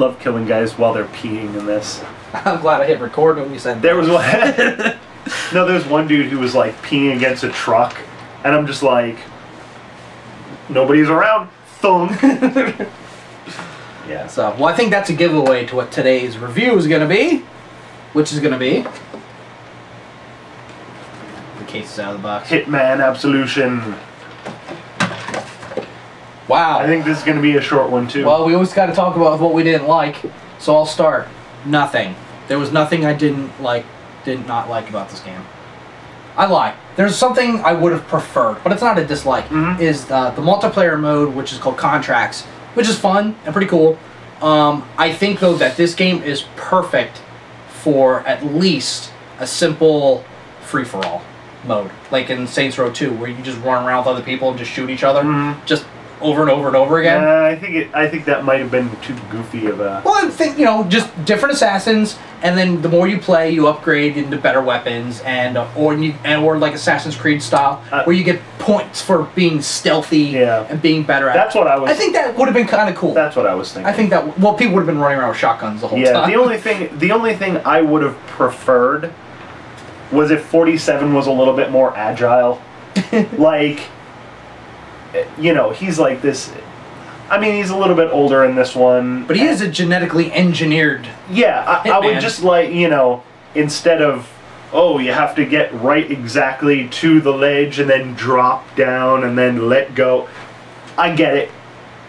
love killing guys while they're peeing in this. I'm glad I hit record when you said there was one. No, there's one dude who was like peeing against a truck, and I'm just like, nobody's around. Thunk. Yeah. So, well, I think that's a giveaway to what today's review is going to be, which is going to be the case is out of the box. Hitman Absolution. Wow. I think this is going to be a short one too. Well, we always got to talk about what we didn't like, so I'll start. Nothing. There was nothing I did not like about this game. I lie. There's something I would have preferred, but it's not a dislike. Is the multiplayer mode, which is called Contracts, which is fun and pretty cool. I think though that this game is perfect for at least a simple free-for-all mode, like in Saints Row 2, where you just run around with other people and just shoot each other, just over and over and over again. I think that might have been too goofy of a... Well, I think, you know, just different assassins, and then the more you play, you upgrade into better weapons, and or like Assassin's Creed style, where you get points for being stealthy and being better at it. That's what I was... I think that would have been kind of cool. That's what I was thinking. I think that, well, people would have been running around with shotguns the whole time. Yeah, the only thing I would have preferred was if 47 was a little bit more agile. Like... You know, he's like this... I mean, he's a little bit older in this one. But he is a genetically engineered Yeah, I would just like, you know, instead of, oh, you have to get right exactly to the ledge and then drop down and then let go. I get it.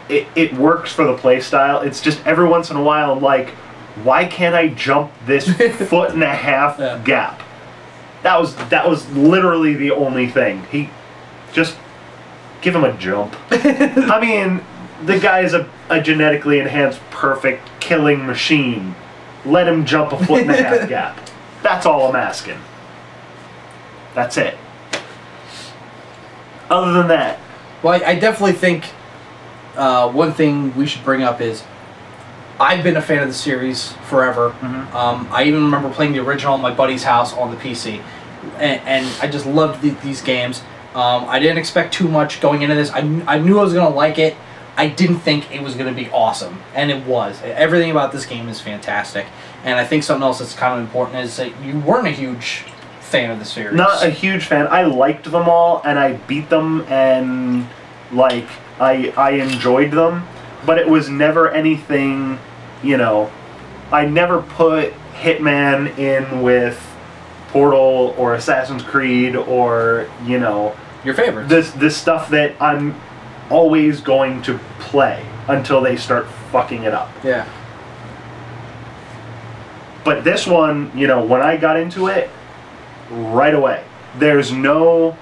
It works for the play style. It's just every once in a while I'm like, why can't I jump this 1.5 gap? That was literally the only thing. He just... Give him a jump. I mean, the guy is a genetically enhanced, perfect killing machine. Let him jump a 1.5 gap. That's all I'm asking. That's it. Other than that... Well, I definitely think one thing we should bring up is I've been a fan of the series forever. I even remember playing the original at my buddy's house on the PC. And I just loved these games. I didn't expect too much going into this. I knew I was going to like it. I didn't think it was going to be awesome. And it was. Everything about this game is fantastic. And I think something else that's kind of important is that you weren't a huge fan of the series. Not a huge fan. I liked them all, and I beat them, and, like, I enjoyed them. But it was never anything, you know... I never put Hitman in with Portal or Assassin's Creed or, you know... Your favorites. This stuff that I'm always going to play until they start fucking it up. Yeah. But this one, you know, when I got into it, right away, there's no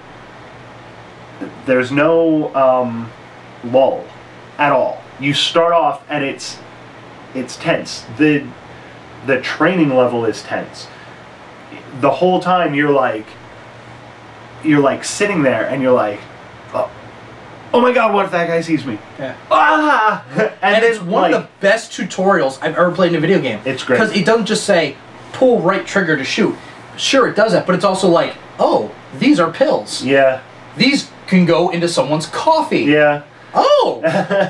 lull at all. You start off and it's tense. The training level is tense. The whole time you're like sitting there and you're like, oh my god, what if that guy sees me? Yeah. Ah! And it's one of the best tutorials I've ever played in a video game. It's great. Because it doesn't just say, pull right trigger to shoot. Sure, it does that, but it's also like, oh, these are pills. Yeah. These can go into someone's coffee. Yeah. Oh,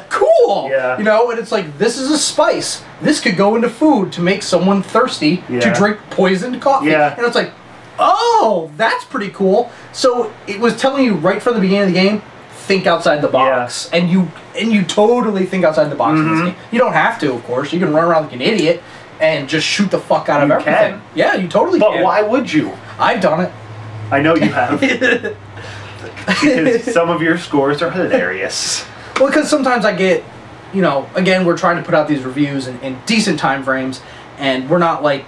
cool. Yeah. You know, and it's like, this is a spice. This could go into food to make someone thirsty to drink poisoned coffee. Yeah. And it's like, oh, that's pretty cool. So it was telling you right from the beginning of the game, think outside the box. Yeah. And you totally think outside the box in this game. You don't have to, of course. You can run around like an idiot and just shoot the fuck out of everything. Can. Yeah, you totally can. But why would you? I've done it. I know you have. Because some of your scores are hilarious. Well, because sometimes I get, you know, again, we're trying to put out these reviews in decent time frames, and we're not like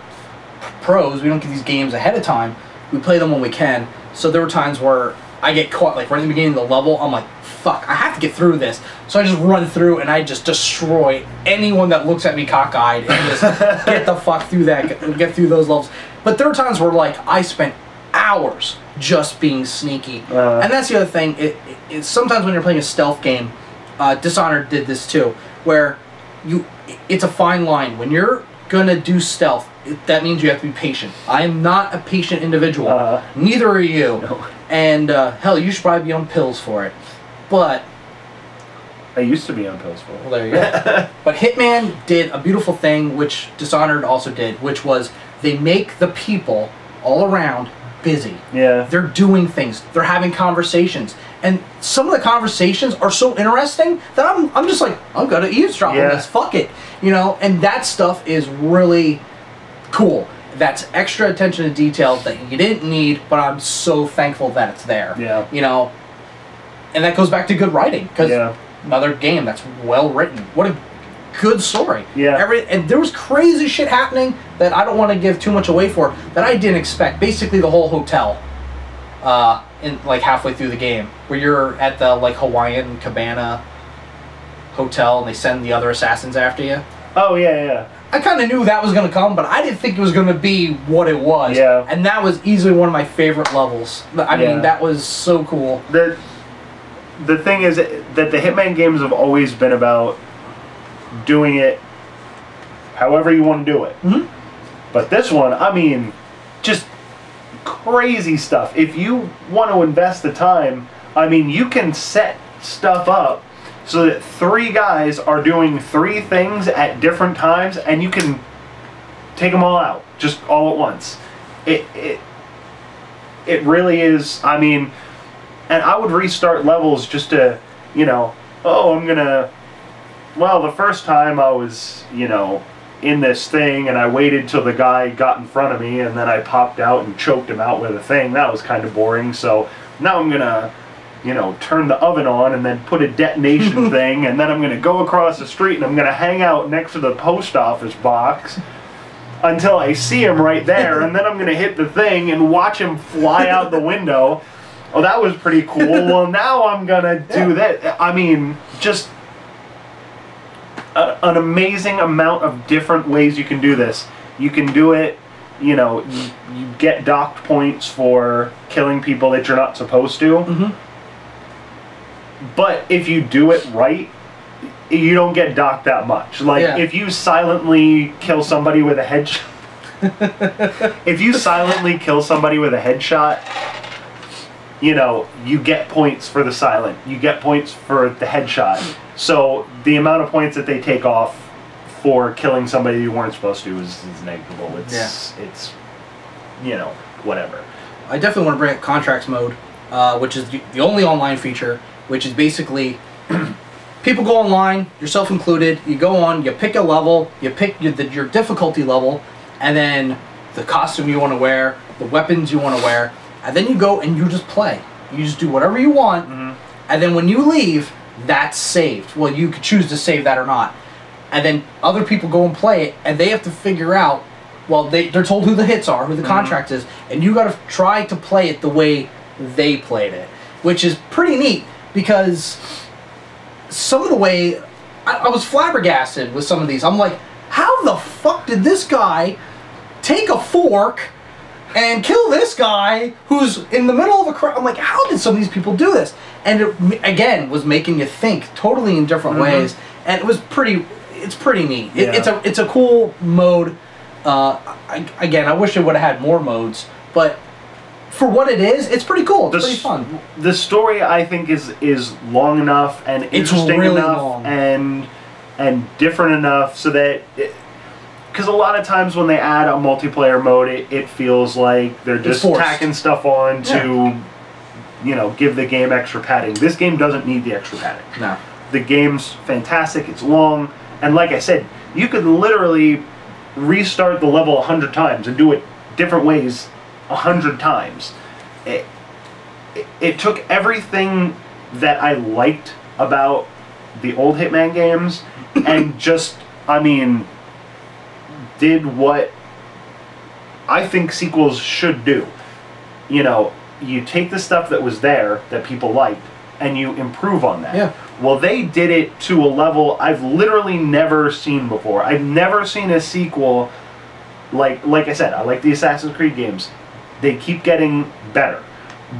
pros. We don't get these games ahead of time. We play them when we can. So there were times where I get caught, like right in the beginning of the level, I'm like, fuck, I have to get through this. So I just run through and I just destroy anyone that looks at me cockeyed and just get the fuck through that, get through those levels. But there are times where, like, I spent hours just being sneaky. And that's the other thing. It's sometimes when you're playing a stealth game, Dishonored did this too, where it's a fine line. When you're gonna do stealth, that means you have to be patient. I am not a patient individual. Neither are you. No. And hell, you should probably be on pills for it. But I used to be on PS4. Well, there you go. But Hitman did a beautiful thing, which Dishonored also did, which was they make the people all around busy. Yeah. They're doing things. They're having conversations. And some of the conversations are so interesting that I'm just like, I'm gonna eavesdrop on this. Fuck it. You know, and that stuff is really cool. That's extra attention to detail that you didn't need, but I'm so thankful that it's there. Yeah. You know, and that goes back to good writing, because another game that's well written. What a good story. Yeah. And there was crazy shit happening that I don't want to give too much away for, that I didn't expect. Basically the whole hotel, in like halfway through the game, where you're at the like Hawaiian Cabana hotel and they send the other assassins after you. Oh yeah. I kind of knew that was going to come, but I didn't think it was going to be what it was. Yeah. And that was easily one of my favorite levels. I mean, that was so cool. The thing is that the Hitman games have always been about doing it however you want to do it. Mm-hmm. But this one, I mean, just crazy stuff. If you want to invest the time, I mean, you can set stuff up so that 3 guys are doing 3 things at different times, and you can take them all out just all at once. It really is. I mean, and I would restart levels just to, you know, oh, I'm gonna. Well, the first time I was, you know, in this thing, and I waited till the guy got in front of me, and then I popped out and choked him out with a thing. That was kind of boring. So now I'm gonna, you know, turn the oven on and then put a detonation thing, and then I'm going to go across the street and I'm going to hang out next to the post office box until I see him right there, and then I'm going to hit the thing and watch him fly out the window. Oh, that was pretty cool. Well, now I'm going to do that. I mean, just an amazing amount of different ways you can do this. You can do it, you know, you get docked points for killing people that you're not supposed to. Mm-hmm. But if you do it right, you don't get docked that much. Like, if you silently kill somebody with a headshot... if you silently kill somebody with a headshot, you know, you get points for the silent. You get points for the headshot. So the amount of points that they take off for killing somebody you weren't supposed to is negligible. It's, you know, whatever. I definitely want to bring up Contracts mode, which is the only online feature, which is basically people go online, yourself included, you go on, you pick a level, you pick your difficulty level, and then the costume you want to wear, the weapons you want to wear, and then you go and you just play. You just do whatever you want, and then when you leave, that's saved. Well, you could choose to save that or not. And then other people go and play it, and they have to figure out, well, they're told who the hits are, who the contract is, and you got to try to play it the way they played it, which is pretty neat. Because some of the way, I was flabbergasted with some of these. I'm like, how the fuck did this guy take a fork and kill this guy who's in the middle of a crowd? I'm like, how did some of these people do this? And it, again, was making you think totally in different ways. And it was it's pretty neat. It's a cool mode. Again, I wish it would have had more modes, but for what it is, it's pretty cool. It's pretty fun. The story, I think, is long enough and interesting really enough long. and different enough so that... Because a lot of times when they add a multiplayer mode, it feels like they're just tacking stuff on to, you know, give the game extra padding. This game doesn't need the extra padding. No. The game's fantastic. It's long. And like I said, you could literally restart the level 100 times and do it different ways 100 times. It took everything that I liked about the old Hitman games and just, I mean, did what I think sequels should do. You know, you take the stuff that was there that people liked and you improve on that. Yeah. Well, they did it to a level I've literally never seen before. I've never seen a sequel like I said, I like the Assassin's Creed games. They keep getting better.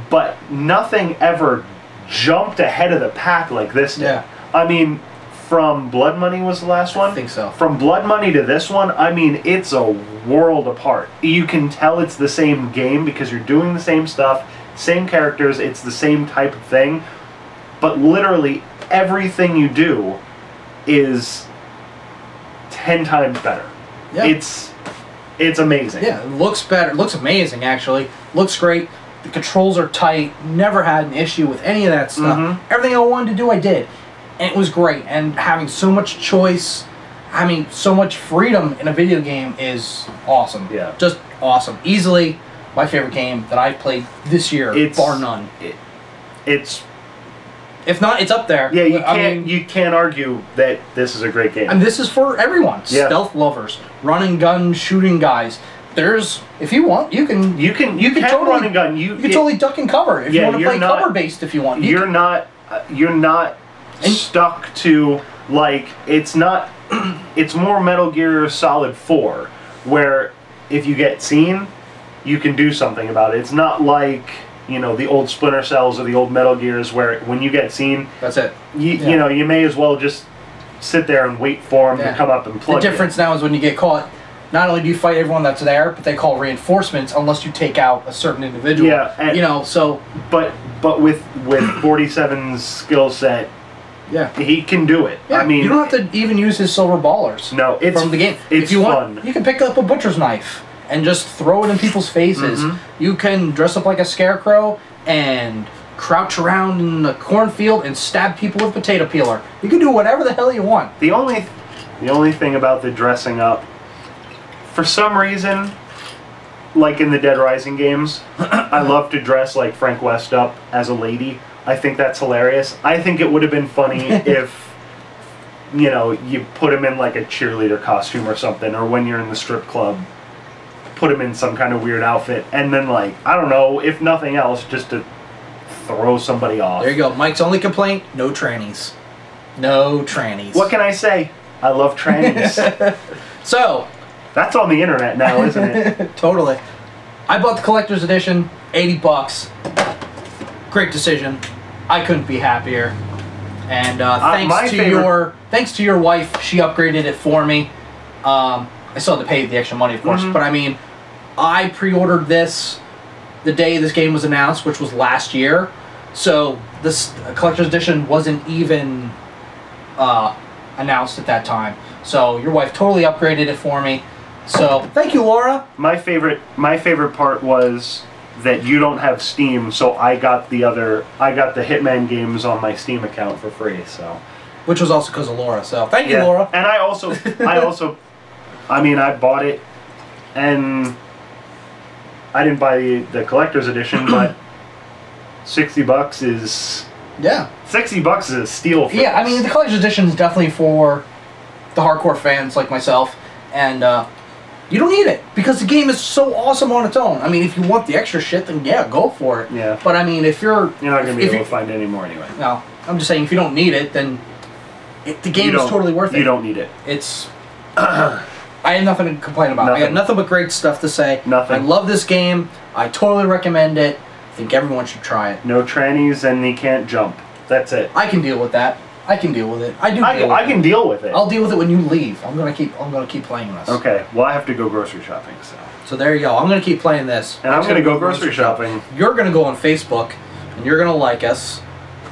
But nothing ever jumped ahead of the pack like this did. Yeah. I mean, from Blood Money was the last one? I think so. From Blood Money to this one, I mean, it's a world apart. You can tell it's the same game because you're doing the same stuff, same characters, it's the same type of thing. But literally everything you do is 10 times better. Yeah. It's amazing. Yeah, it looks better. It looks amazing, actually. Looks great. The controls are tight. Never had an issue with any of that stuff. Everything I wanted to do, I did. And it was great. And having so much choice, having so much freedom in a video game is awesome. Yeah. Just awesome. Easily my favorite game that I've played this year, bar none. It's... If not, it's up there. Yeah, you can't argue that this is a great game. And this is for everyone. Yeah. Stealth lovers, running gun, shooting guys. There's, if you want, you can totally run and gun. You can totally duck and cover if you want to play cover based. If you want, you're not stuck to, like, it's not. It's more Metal Gear Solid 4, where if you get seen, you can do something about it. It's not like, you know, the old Splinter Cells or the old Metal Gears where when you get seen, that's it. You know, you may as well just sit there and wait for them to come up and plug. The difference now is when you get caught, not only do you fight everyone that's there, but they call reinforcements unless you take out a certain individual. Yeah, and, you know, so. But with 47's skill set, he can do it. Yeah, I mean, you don't have to even use his silver ballers. No, it's from the game. It's if you fun. want, you can pick up a butcher's knife and just throw it in people's faces. You can dress up like a scarecrow and crouch around in the cornfield and stab people with a potato peeler. You can do whatever the hell you want. The only thing about the dressing up, for some reason, like in the Dead Rising games, I love to dress like Frank West up as a lady. I think that's hilarious. I think it would have been funny if, you know, you put him in like a cheerleader costume or something, or when you're in the strip club, put him in some kind of weird outfit, and then, like, I don't know, if nothing else, just to throw somebody off. There you go. Mike's only complaint, no trannies. No trannies. What can I say? I love trannies. So. That's on the internet now, isn't it? Totally. I bought the collector's edition, $80. Great decision. I couldn't be happier. And thanks to your wife, she upgraded it for me. I still had to pay the extra money, of course, but I mean, I pre-ordered this the day this game was announced, which was last year. So this collector's edition wasn't even announced at that time. So your wife totally upgraded it for me. So thank you, Laura. My favorite part was that you don't have Steam, so I got the Hitman games on my Steam account for free. So, which was also because of Laura. So thank you, Laura. And I mean, I bought it, and I didn't buy the collector's edition, but $60 is... Yeah. $60 is a steal for this. I mean, the collector's edition is definitely for the hardcore fans like myself, and you don't need it, because the game is so awesome on its own. I mean, if you want the extra shit, then yeah, go for it. Yeah. But I mean, if you're... You're not going to be able to find any more anyway. No. I'm just saying, if you don't need it, then the game is totally worth it. You don't need it. It's... I have nothing to complain about. I got nothing but great stuff to say. Nothing. I love this game. I totally recommend it. I think everyone should try it. No trannies, and he can't jump. That's it. I can deal with that. I can deal with it. I can deal with it. I'll deal with it when you leave. I'm gonna keep playing this. Okay. Well, I have to go grocery shopping, so. So there you go. I'm gonna keep playing this. And I'm gonna go grocery shopping. You're gonna go on Facebook, and you're gonna like us.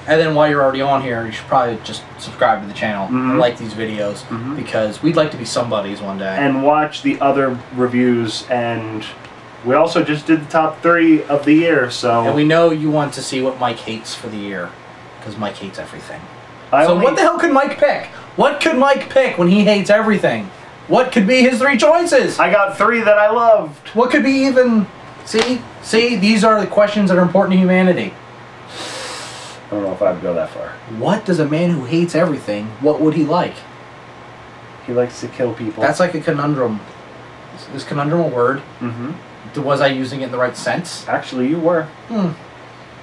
And then while you're already on here, you should probably just subscribe to the channel and like these videos, because we'd like to be somebodies one day. And watch the other reviews, and we also just did the top 3 of the year, so... And we know you want to see what Mike hates for the year, because Mike hates everything. So what the hell could Mike pick? What could Mike pick when he hates everything? What could be his 3 choices? I got 3 that I loved. What could be even... See, these are the questions that are important to humanity. I don't know if I'd go that far. What does a man who hates everything, what would he like? He likes to kill people. That's like a conundrum. Is conundrum a word? Was I using it in the right sense? Actually, you were.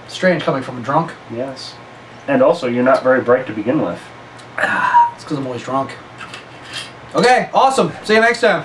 Strange coming from a drunk. Yes. And also, you're not very bright to begin with. It's because I'm always drunk. Okay, awesome. See you next time.